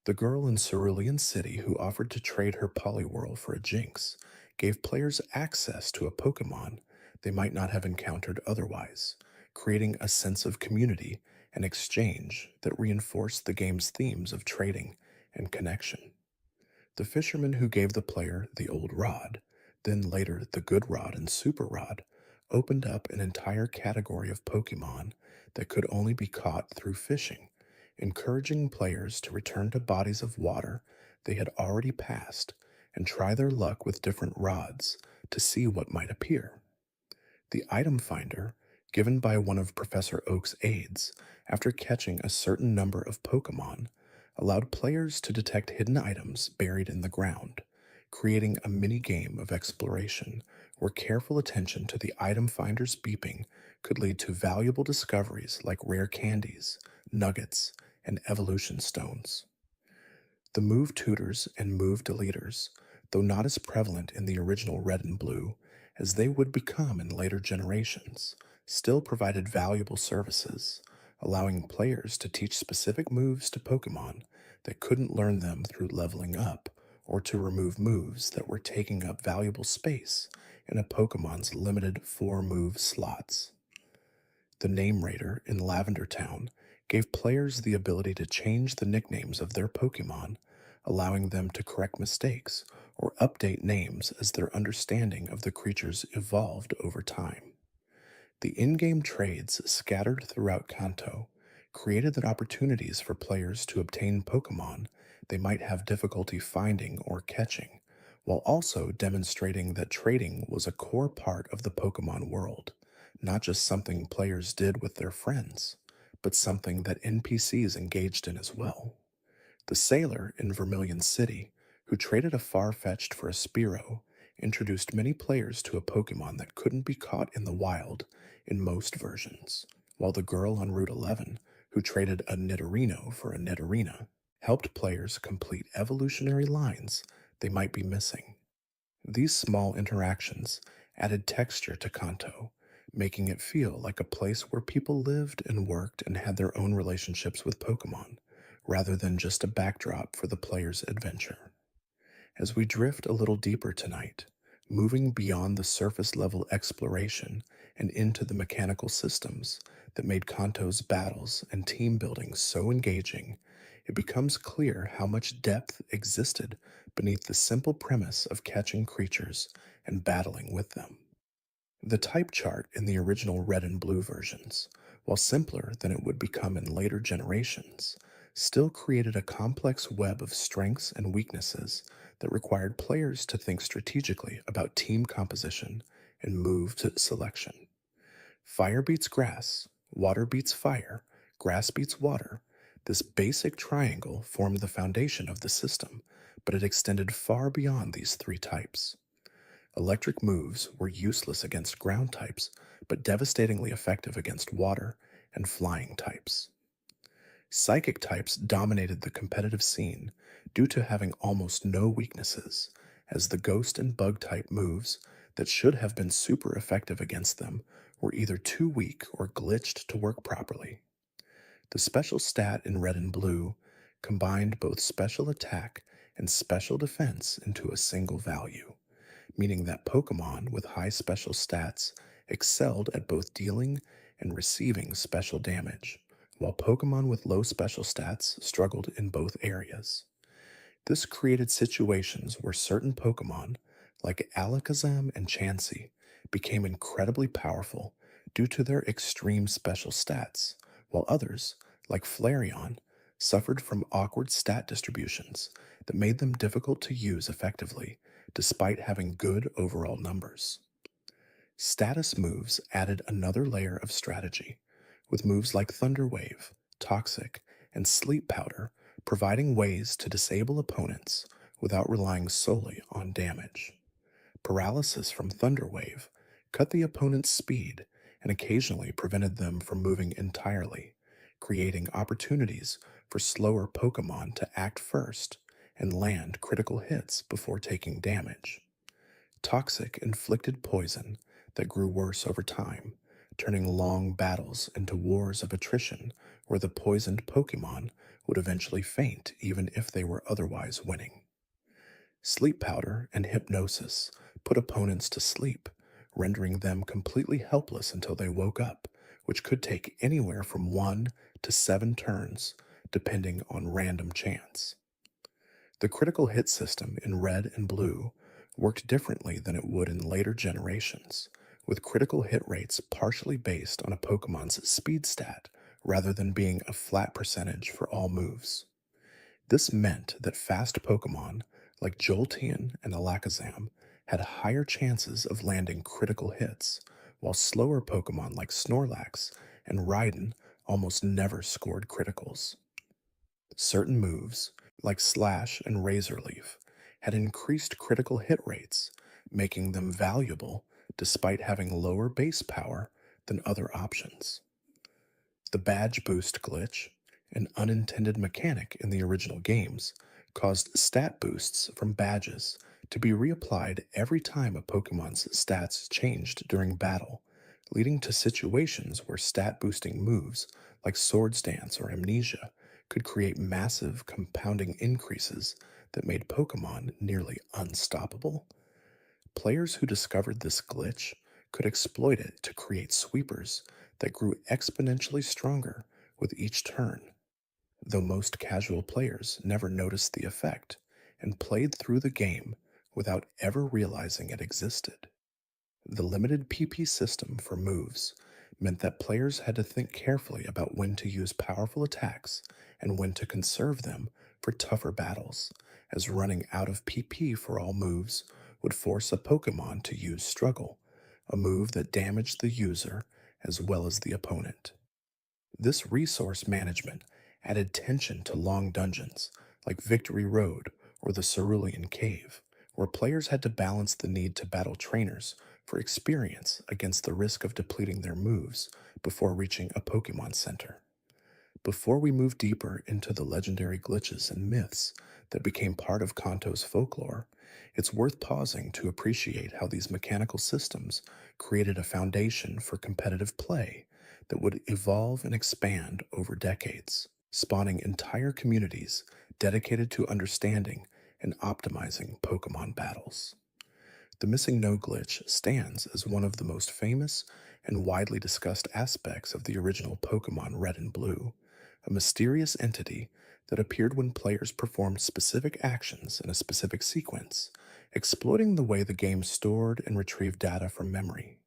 The girl in Cerulean City who offered to trade her Poliwhirl for a Jinx gave players access to a Pokemon they might not have encountered otherwise, creating a sense of community and exchange that reinforced the game's themes of trading and connection. The fisherman who gave the player the old rod, then later the good rod and super rod, opened up an entire category of Pokemon that could only be caught through fishing, encouraging players to return to bodies of water they had already passed and try their luck with different rods to see what might appear. The item finder, given by one of Professor Oak's aides after catching a certain number of Pokemon, allowed players to detect hidden items buried in the ground, creating a mini game of exploration where careful attention to the item finder's beeping could lead to valuable discoveries like rare candies, nuggets, and evolution stones. The move tutors and move deleters, though not as prevalent in the original Red and Blue as they would become in later generations, still provided valuable services, allowing players to teach specific moves to Pokemon that couldn't learn them through leveling up, or to remove moves that were taking up valuable space in a Pokemon's limited 4 move slots. The Name Raider in Lavender Town gave players the ability to change the nicknames of their Pokemon, allowing them to correct mistakes or update names as their understanding of the creatures evolved over time. The in game trades scattered throughout Kanto created the opportunities for players to obtain Pokemon they might have difficulty finding or catching, while also demonstrating that trading was a core part of the Pokemon world, not just something players did with their friends, but something that NPCs engaged in as well. The sailor in Vermilion City, who traded a Farfetch'd for a Spearow, introduced many players to a Pokemon that couldn't be caught in the wild in most versions, while the girl on Route 11, who traded a Nidorino for a Nidorina, helped players complete evolutionary lines they might be missing. These small interactions added texture to Kanto, making it feel like a place where people lived and worked and had their own relationships with Pokemon, rather than just a backdrop for the player's adventure. As we drift a little deeper tonight, moving beyond the surface level exploration and into the mechanical systems that made Kanto's battles and team building so engaging, it becomes clear how much depth existed beneath the simple premise of catching creatures and battling with them. The type chart in the original red and blue versions, while simpler than it would become in later generations, still created a complex web of strengths and weaknesses that required players to think strategically about team composition and move to selection. Fire beats grass, water beats fire, grass beats water. This basic triangle formed the foundation of the system, but it extended far beyond these three types. Electric moves were useless against ground types, but devastatingly effective against water and flying types. Psychic types dominated the competitive scene due to having almost no weaknesses, as the ghost and bug type moves that should have been super effective against them were either too weak or glitched to work properly. The special stat in red and blue combined both special attack and special defense into a single value, meaning that Pokemon with high special stats excelled at both dealing and receiving special damage, while Pokemon with low special stats struggled in both areas. This created situations where certain Pokemon, like Alakazam and Chansey, became incredibly powerful due to their extreme special stats, while others, like Flareon, suffered from awkward stat distributions that made them difficult to use effectively despite having good overall numbers. Status moves added another layer of strategy, with moves like Thunder Wave, Toxic, and Sleep Powder providing ways to disable opponents without relying solely on damage. Paralysis from Thunder Wave cut the opponent's speed and occasionally prevented them from moving entirely, creating opportunities for slower Pokemon to act first and land critical hits before taking damage. Toxic inflicted poison that grew worse over time, turning long battles into wars of attrition where the poisoned Pokemon would eventually faint even if they were otherwise winning. Sleep powder and hypnosis put opponents to sleep, rendering them completely helpless until they woke up, which could take anywhere from 1 to 7 turns, depending on random chance. The critical hit system in red and blue worked differently than it would in later generations, with critical hit rates partially based on a Pokemon's speed stat rather than being a flat percentage for all moves. This meant that fast Pokemon like Jolteon and Alakazam had higher chances of landing critical hits, while slower Pokemon like Snorlax and Raiden almost never scored criticals. Certain moves, like Slash and Razor Leaf, had increased critical hit rates, making them valuable despite having lower base power than other options. The badge boost glitch, an unintended mechanic in the original games, caused stat boosts from badges to be reapplied every time a Pokemon's stats changed during battle, leading to situations where stat boosting moves like Swords Dance or Amnesia could create massive compounding increases that made Pokemon nearly unstoppable. Players who discovered this glitch could exploit it to create sweepers that grew exponentially stronger with each turn, though most casual players never noticed the effect and played through the game without ever realizing it existed. The limited PP system for moves meant that players had to think carefully about when to use powerful attacks and when to conserve them for tougher battles, as running out of PP for all moves would force a Pokemon to use Struggle, a move that damaged the user as well as the opponent. This resource management added tension to long dungeons like Victory Road or the Cerulean Cave, where players had to balance the need to battle trainers for experience against the risk of depleting their moves before reaching a Pokemon Center. Before we move deeper into the legendary glitches and myths that became part of Kanto's folklore, it's worth pausing to appreciate how these mechanical systems created a foundation for competitive play that would evolve and expand over decades, spawning entire communities dedicated to understanding and optimizing Pokemon battles. The missing no glitch stands as one of the most famous and widely discussed aspects of the original Pokemon Red and Blue, a mysterious entity that appeared when players performed specific actions in a specific sequence, exploiting the way the game stored and retrieved data from memory.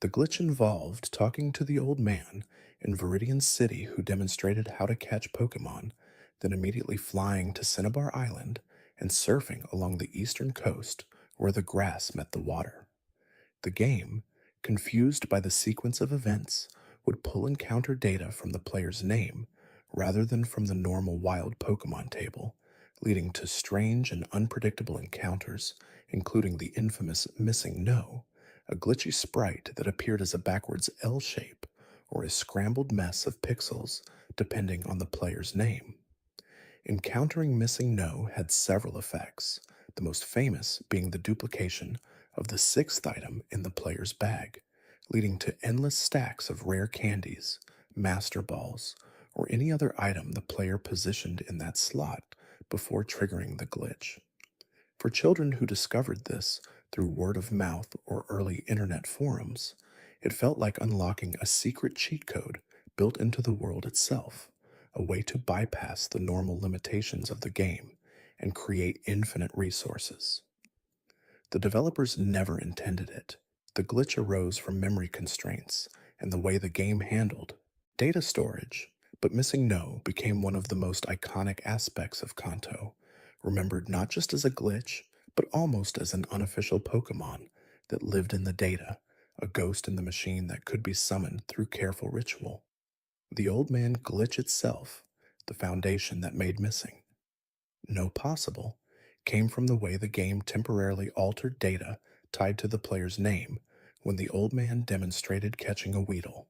The glitch involved talking to the old man in Viridian City who demonstrated how to catch Pokemon, then immediately flying to Cinnabar Island and surfing along the eastern coast where the grass met the water. The game, confused by the sequence of events, would pull encounter data from the player's name rather than from the normal wild Pokemon table, leading to strange and unpredictable encounters, including the infamous Missing No, a glitchy sprite that appeared as a backwards L shape or a scrambled mess of pixels depending on the player's name. Encountering Missing No had several effects, the most famous being the duplication of the sixth item in the player's bag, leading to endless stacks of rare candies, master balls, or any other item the player positioned in that slot before triggering the glitch. For children who discovered this through word of mouth or early internet forums, it felt like unlocking a secret cheat code built into the world itself, a way to bypass the normal limitations of the game and create infinite resources. The developers never intended it. The glitch arose from memory constraints and the way the game handled data storage, but Missing No became one of the most iconic aspects of Kanto, remembered not just as a glitch, but almost as an unofficial Pokemon that lived in the data, a ghost in the machine that could be summoned through careful ritual. The Old Man glitch itself, the foundation that made Missing No possible, came from the way the game temporarily altered data tied to the player's name when the Old Man demonstrated catching a Weedle.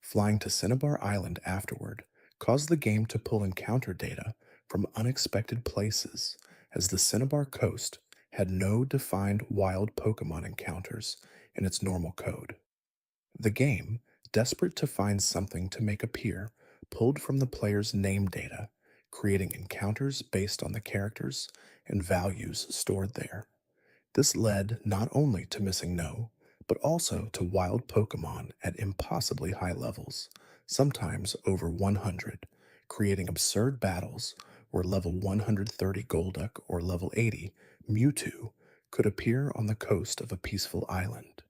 Flying to Cinnabar Island afterward caused the game to pull encounter data from unexpected places, as the Cinnabar coast had no defined wild Pokemon encounters in its normal code. The game, desperate to find something to make appear, pulled from the player's name data, creating encounters based on the characters and values stored there. This led not only to Missing No, but also to wild Pokemon at impossibly high levels, sometimes over 100, creating absurd battles where level 130 Golduck or level 80 Mewtwo could appear on the coast of a peaceful island.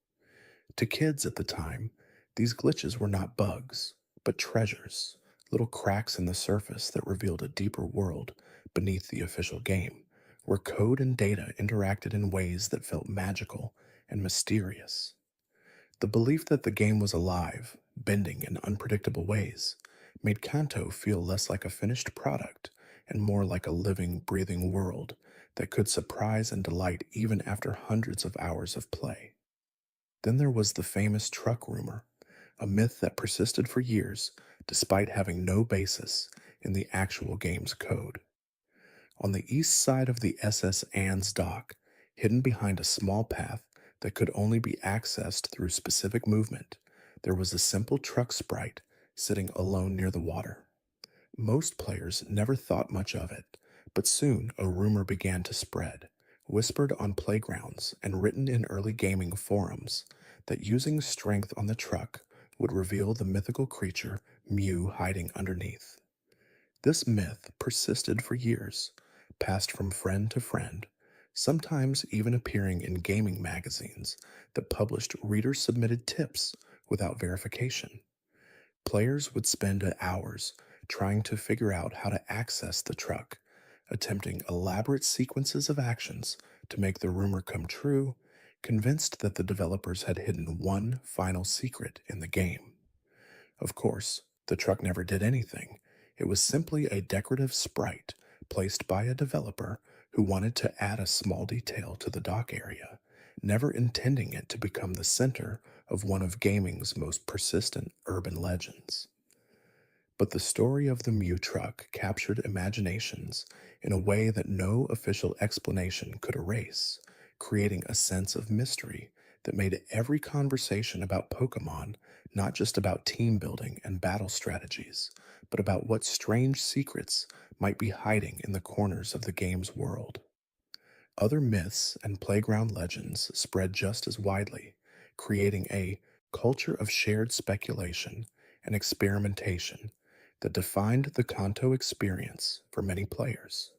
To kids at the time, these glitches were not bugs, but treasures, little cracks in the surface that revealed a deeper world beneath the official game, where code and data interacted in ways that felt magical and mysterious. The belief that the game was alive, bending in unpredictable ways, made Kanto feel less like a finished product and more like a living, breathing world that could surprise and delight even after hundreds of hours of play. Then there was the famous truck rumor, a myth that persisted for years despite having no basis in the actual game's code. On the east side of the SS Anne's dock, hidden behind a small path that could only be accessed through specific movement, there was a simple truck sprite sitting alone near the water. Most players never thought much of it, but soon a rumor began to spread, whispered on playgrounds and written in early gaming forums, that using strength on the truck would reveal the mythical creature Mew hiding underneath. This myth persisted for years, passed from friend to friend, sometimes even appearing in gaming magazines that published reader submitted tips without verification. Players would spend hours trying to figure out how to access the truck, attempting elaborate sequences of actions to make the rumor come true, convinced that the developers had hidden one final secret in the game. Of course, the truck never did anything. It was simply a decorative sprite placed by a developer who wanted to add a small detail to the dock area, never intending it to become the center of one of gaming's most persistent urban legends. But the story of the Mew truck captured imaginations in a way that no official explanation could erase, creating a sense of mystery that made every conversation about Pokemon not just about team building and battle strategies, but about what strange secrets might be hiding in the corners of the game's world. Other myths and playground legends spread just as widely, creating a culture of shared speculation and experimentation that defined the Kanto experience for many players.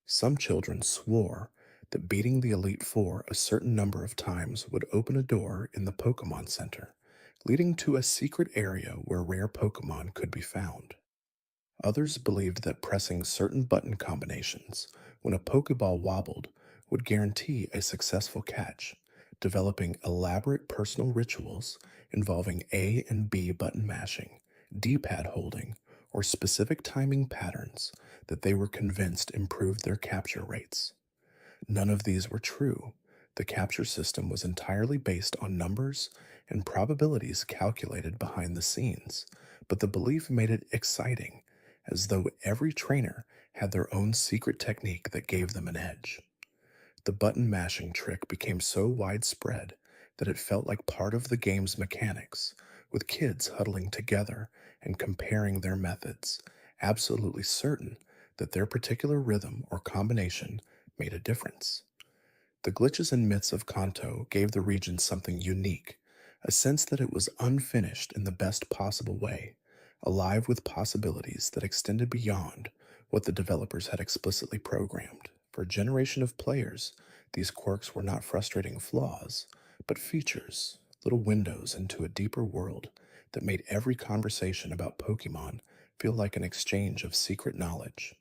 Some children swore that beating the Elite Four a certain number of times would open a door in the Pokemon Center, leading to a secret area where rare Pokemon could be found. Others believed that pressing certain button combinations when a Pokeball wobbled would guarantee a successful catch, developing elaborate personal rituals involving A and B button mashing, D-pad holding, or specific timing patterns that they were convinced improved their capture rates. None of these were true. The capture system was entirely based on numbers and probabilities calculated behind the scenes, but the belief made it exciting, as though every trainer had their own secret technique that gave them an edge. The button mashing trick became so widespread that it felt like part of the game's mechanics, with kids huddling together and comparing their methods, absolutely certain that their particular rhythm or combination made a difference. The glitches and myths of Kanto gave the region something unique, a sense that it was unfinished in the best possible way, alive with possibilities that extended beyond what the developers had explicitly programmed. For a generation of players, these quirks were not frustrating flaws, but features, little windows into a deeper world that made every conversation about Pokemon feel like an exchange of secret knowledge.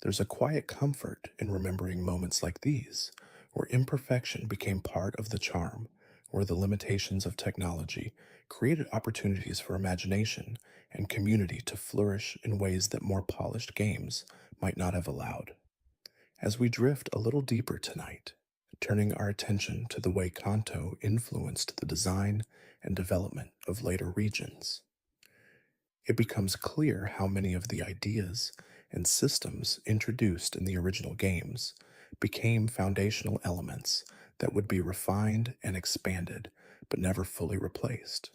There's a quiet comfort in remembering moments like these, where imperfection became part of the charm, where the limitations of technology created opportunities for imagination and community to flourish in ways that more polished games might not have allowed. As we drift a little deeper tonight, turning our attention to the way Kanto influenced the design and development of later regions, it becomes clear how many of the ideas and systems introduced in the original games became foundational elements that would be refined and expanded, but never fully replaced.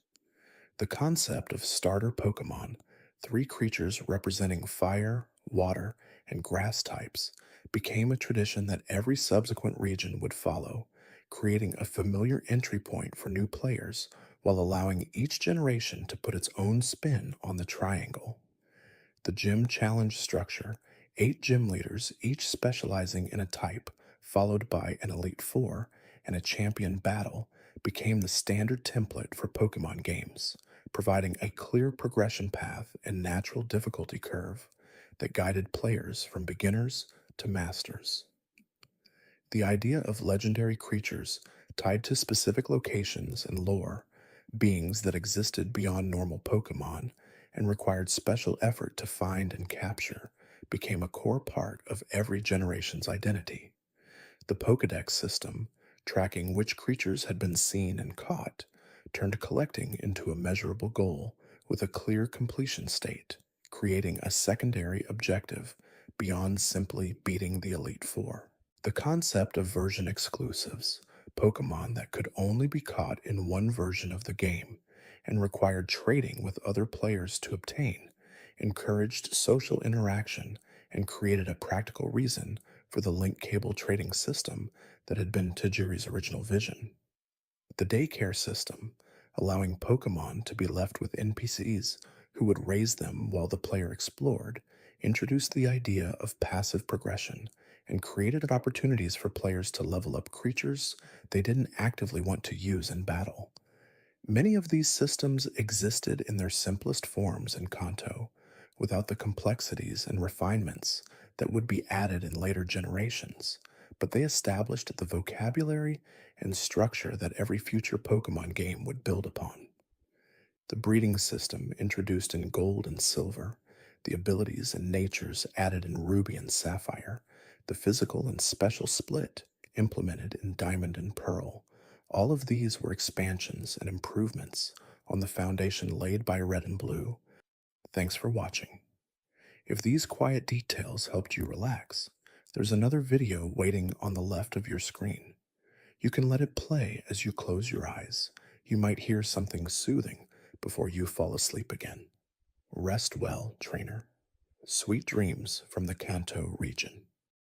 The concept of starter Pokemon, three creatures representing fire, water, and grass types, became a tradition that every subsequent region would follow, creating a familiar entry point for new players while allowing each generation to put its own spin on the triangle. The gym challenge structure, 8 gym leaders, each specializing in a type, followed by an Elite Four and a champion battle, became the standard template for Pokemon games, providing a clear progression path and natural difficulty curve that guided players from beginners to masters. The idea of legendary creatures tied to specific locations and lore, beings that existed beyond normal Pokemon and required special effort to find and capture, became a core part of every generation's identity. The Pokédex system, tracking which creatures had been seen and caught, turned collecting into a measurable goal with a clear completion state, creating a secondary objective beyond simply beating the Elite Four. The concept of version exclusives, Pokemon that could only be caught in one version of the game and required trading with other players to obtain, encouraged social interaction and created a practical reason for the link cable trading system that had been Tajiri's original vision. The daycare system, allowing Pokemon to be left with NPCs who would raise them while the player explored, introduced the idea of passive progression and created opportunities for players to level up creatures they didn't actively want to use in battle. Many of these systems existed in their simplest forms in Kanto, without the complexities and refinements that would be added in later generations, but they established the vocabulary and structure that every future Pokemon game would build upon. The breeding system introduced in gold and silver, the abilities and natures added in ruby and sapphire, the physical and special split implemented in diamond and pearl, all of these were expansions and improvements on the foundation laid by red and blue. Thanks for watching. If these quiet details helped you relax, there's another video waiting on the left of your screen. You can let it play as you close your eyes. You might hear something soothing before you fall asleep again. Rest well, trainer. Sweet dreams from the Kanto region.